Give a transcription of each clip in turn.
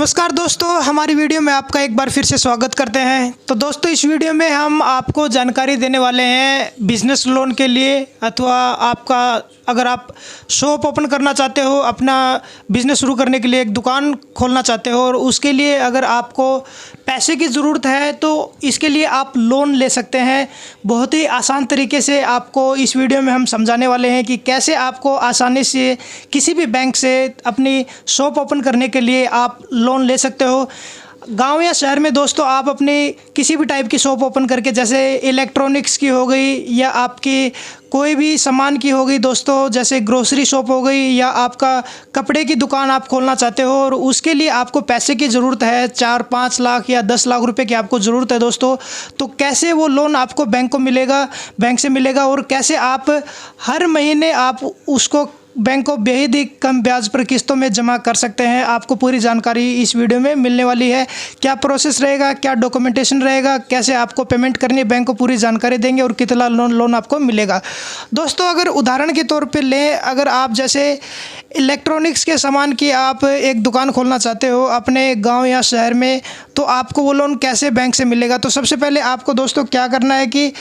नमस्कार दोस्तों, हमारी वीडियो में आपका एक बार फिर से स्वागत करते हैं। तो दोस्तों, इस वीडियो में हम आपको जानकारी देने वाले हैं बिज़नेस लोन के लिए, अथवा आपका अगर आप शॉप ओपन करना चाहते हो, अपना बिज़नेस शुरू करने के लिए एक दुकान खोलना चाहते हो और उसके लिए अगर आपको पैसे की ज़रूरत है तो इसके लिए आप लोन ले सकते हैं। बहुत ही आसान तरीके से आपको इस वीडियो में हम समझाने वाले हैं कि कैसे आपको आसानी से किसी भी बैंक से अपनी शॉप ओपन करने के लिए आप लोन ले सकते हो। गांव या शहर में दोस्तों आप अपनी किसी भी टाइप की शॉप ओपन करके, जैसे इलेक्ट्रॉनिक्स की हो गई या आपकी कोई भी सामान की हो गई दोस्तों, जैसे ग्रोसरी शॉप हो गई या आपका कपड़े की दुकान आप खोलना चाहते हो और उसके लिए आपको पैसे की ज़रूरत है, 4-5 लाख या 10 लाख रुपए की आपको ज़रूरत है दोस्तों। तो कैसे वो लोन आपको बैंक से मिलेगा और कैसे आप हर महीने आप उसको बैंक को बेहद ही कम ब्याज पर किस्तों में जमा कर सकते हैं, आपको पूरी जानकारी इस वीडियो में मिलने वाली है। क्या प्रोसेस रहेगा, क्या डॉक्यूमेंटेशन रहेगा, कैसे आपको पेमेंट करनी है, बैंक को पूरी जानकारी देंगे और कितना लोन आपको मिलेगा। दोस्तों, अगर उदाहरण के तौर पे लें, अगर आप जैसे इलेक्ट्रॉनिक्स के सामान की आप एक दुकान खोलना चाहते हो अपने गाँव या शहर में, तो आपको वो लोन कैसे बैंक से मिलेगा। तो सबसे पहले आपको दोस्तों क्या करना है कि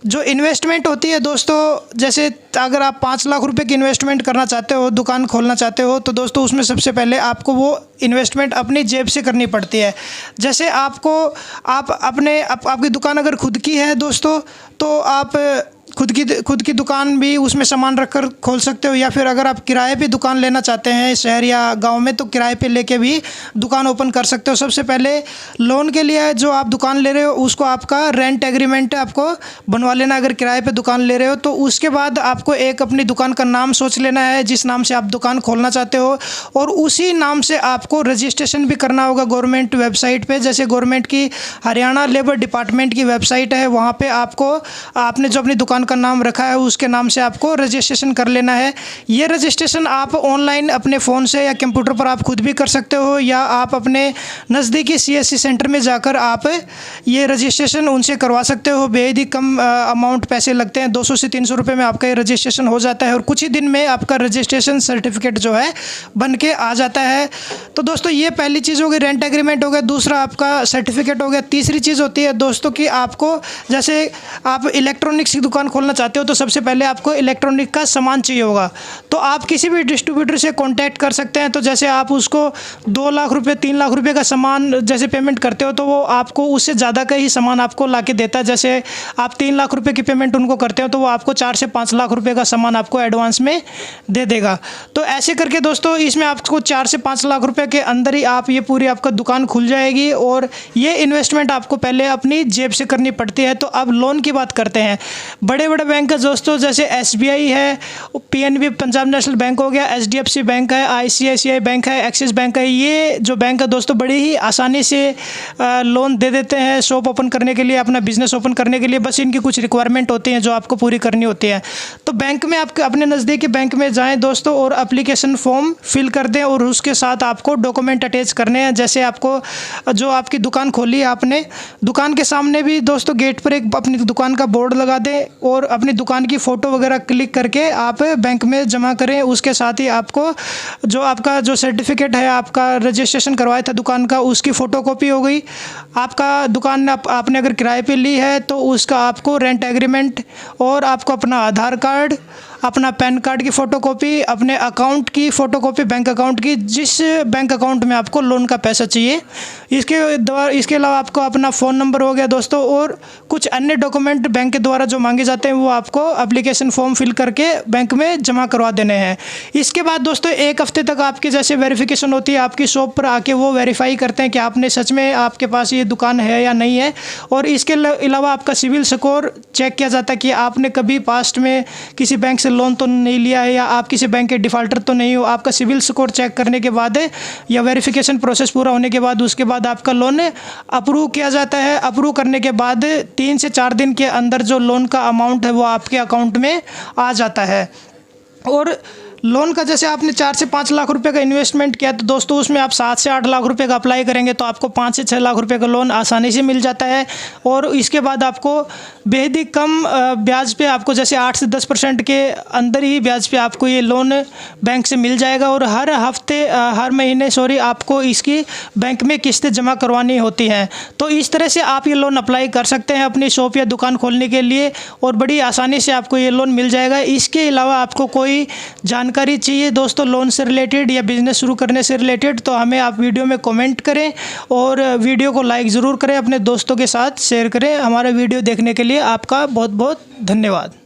जो इन्वेस्टमेंट होती है दोस्तों, जैसे अगर आप 5 लाख रुपए की इन्वेस्टमेंट करना चाहते हो, दुकान खोलना चाहते हो, तो दोस्तों उसमें सबसे पहले आपको वो इन्वेस्टमेंट अपनी जेब से करनी पड़ती है। जैसे आपकी दुकान अगर खुद की है दोस्तों, तो आप खुद की दुकान भी उसमें सामान रखकर खोल सकते हो, या फिर अगर आप किराए पे दुकान लेना चाहते हैं शहर या गांव में, तो किराए पे लेके भी दुकान ओपन कर सकते हो। सबसे पहले लोन के लिए जो आप दुकान ले रहे हो उसको आपका रेंट एग्रीमेंट आपको बनवा लेना, अगर किराए पे दुकान ले रहे हो तो। उसके बाद आपको एक अपनी दुकान का नाम सोच लेना है जिस नाम से आप दुकान खोलना चाहते हो, और उसी नाम से आपको रजिस्ट्रेशन भी करना होगा गवर्नमेंट वेबसाइट पे। जैसे गवर्नमेंट की हरियाणा लेबर डिपार्टमेंट की वेबसाइट है, वहाँ पे आपको आपने जो अपनी दुकान का नाम रखा है उसके नाम से आपको रजिस्ट्रेशन कर लेना है। ये रजिस्ट्रेशन आप ऑनलाइन अपने फ़ोन से या कंप्यूटर पर आप खुद भी कर सकते हो, या आप अपने नज़दीकी CSC सेंटर में जाकर आप ये रजिस्ट्रेशन उनसे करवा सकते हो। बेहद ही कम अमाउंट पैसे लगते हैं, 200 से 300 रुपये में आपका ये रजिस्ट्रेशन हो जाता है और कुछ ही दिन में आपका रजिस्ट्रेशन सर्टिफिकेट जो है बन के आ जाता है। तो दोस्तों, ये पहली चीज़ हो गई, रेंट एग्रीमेंट हो गया। दूसरा आपका सर्टिफिकेट हो गया। तीसरी चीज़ होती है दोस्तों कि आपको, जैसे आप इलेक्ट्रॉनिक्स की दुकान खोलना चाहते हो तो सबसे पहले आपको इलेक्ट्रॉनिक का सामान चाहिए होगा, तो आप किसी भी डिस्ट्रीब्यूटर से कांटेक्ट कर सकते हैं। तो जैसे आप उसको 2 लाख रुपए 3 लाख रुपए का सामान जैसे पेमेंट करते हो, तो वो आपको उससे ज़्यादा का ही सामान आपको ला के देता है। जैसे आप 3 लाख रुपए की पेमेंट उनको करते हो तो वो आपको 4 से 5 लाख रुपए का सामान आपको एडवांस में दे देगा। तो ऐसे करके दोस्तों इसमें आपको 4 से 5 लाख रुपए के अंदर ही आप ये पूरी आपका दुकान खुल जाएगी, और ये इन्वेस्टमेंट आपको पहले अपनी जेब से करनी पड़ती है। तो अब लोन की बात करते हैं। बड़े बड़े बैंक दोस्तों, जैसे SBI है, PNB पंजाब नेशनल बैंक हो गया, HDFC बैंक है, ICICI बैंक है, एक्सिस बैंक है। ये जो बैंक है दोस्तों बड़ी ही आसानी से लोन दे देते हैं शॉप ओपन करने के लिए, अपना बिजनेस ओपन करने के लिए। बस इनकी कुछ रिक्वायरमेंट होती हैं जो आपको पूरी करनी होती है। तो बैंक में आप अपने नज़दीकी बैंक में जाएँ दोस्तों और एप्लीकेशन फॉर्म फिल कर दें, और उसके साथ आपको डॉक्यूमेंट अटैच करने हैं। जैसे आपको जो आपकी दुकान खोली है, आपने दुकान के सामने भी दोस्तों गेट पर एक अपनी दुकान का बोर्ड लगा दें और अपनी दुकान की फ़ोटो वगैरह क्लिक करके आप बैंक में जमा करें। उसके साथ ही आपको जो आपका जो सर्टिफिकेट है, आपका रजिस्ट्रेशन करवाया था दुकान का, उसकी फ़ोटोकॉपी हो गई। आपका दुकान आपने अगर किराए पे ली है तो उसका आपको रेंट एग्रीमेंट, और आपको अपना आधार कार्ड, अपना पैन कार्ड की फ़ोटोकॉपी, अपने अकाउंट की फ़ोटोकॉपी, बैंक अकाउंट की, जिस बैंक अकाउंट में आपको लोन का पैसा चाहिए। इसके अलावा आपको अपना फ़ोन नंबर हो गया दोस्तों, और कुछ अन्य डॉक्यूमेंट बैंक के द्वारा जो मांगे जाते हैं वो आपको एप्लीकेशन फॉर्म फिल करके बैंक में जमा करवा देने हैं। इसके बाद दोस्तों 1 हफ्ते तक आपकी जैसे वेरिफिकेशन होती है, आपकी शॉप पर आके वो वेरीफाई करते हैं कि आपने सच में आपके पास ये दुकान है या नहीं है। और इसके अलावा आपका सिविल स्कोर चेक किया जाता है कि आपने कभी पास्ट में किसी बैंक से लोन तो नहीं लिया है, या आप किसी बैंक के डिफ़ॉल्टर तो नहीं हो। आपका सिविल स्कोर चेक करने के बाद या वेरिफिकेशन प्रोसेस पूरा होने के बाद उसके बाद आपका लोन अप्रूव किया जाता है। अप्रूव करने के बाद 3 से 4 दिन के अंदर जो लोन का अमाउंट है वो आपके अकाउंट में आ जाता है। और लोन का जैसे आपने 4 से 5 लाख रुपए का इन्वेस्टमेंट किया तो दोस्तों उसमें आप 7 से 8 लाख रुपए का अप्लाई करेंगे तो आपको 5 से 6 लाख रुपए का लोन आसानी से मिल जाता है। और इसके बाद आपको बेहद ही कम ब्याज पे आपको जैसे 8 से 10% के अंदर ही ब्याज पे आपको ये लोन बैंक से मिल जाएगा। और हर महीने आपको इसकी बैंक में किस्तें जमा करवानी होती हैं। तो इस तरह से आप ये लोन अप्लाई कर सकते हैं अपनी शॉप या दुकान खोलने के लिए और बड़ी आसानी से आपको ये लोन मिल जाएगा। इसके अलावा आपको कोई जानकारी चाहिए दोस्तों लोन से रिलेटेड या बिज़नेस शुरू करने से रिलेटेड तो हमें आप वीडियो में कमेंट करें और वीडियो को लाइक ज़रूर करें, अपने दोस्तों के साथ शेयर करें। हमारा वीडियो देखने के लिए आपका बहुत बहुत धन्यवाद।